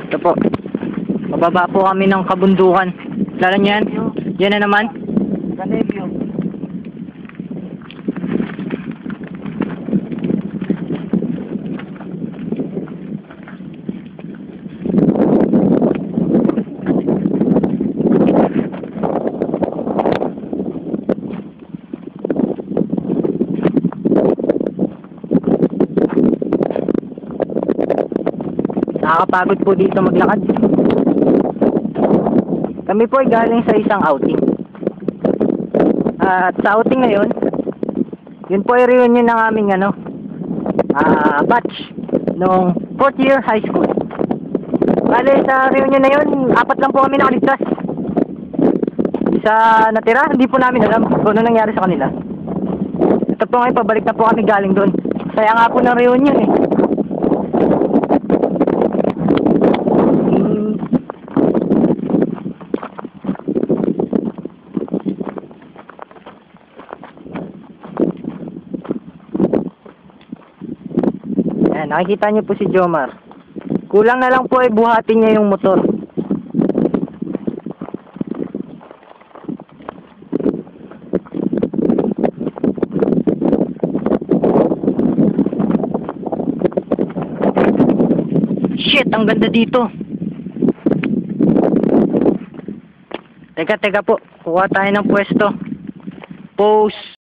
Ito po. Mababa po kami ng kabundukan. Lalo niyan. Yan na naman. Ganebyo. Nakakapagod po dito maglakad. Kami po ay galing sa isang outing. At sa outing na yun po ay reunion ng aming batch nung 4th year high school. Bale sa reunion na yun, 4 lang po kami nakaligtas. Isa natira, hindi po namin alam kung ano nangyari sa kanila. Ito po ngayon, pabalik na po kami galing doon. Saya nga po ng reunion eh. Ayan, nakikita niyo po si Jomar. Kulang na lang po ay buhatin niya yung motor. Shit, ang ganda dito. Teka po. Kuha tayo ng pwesto. Pose.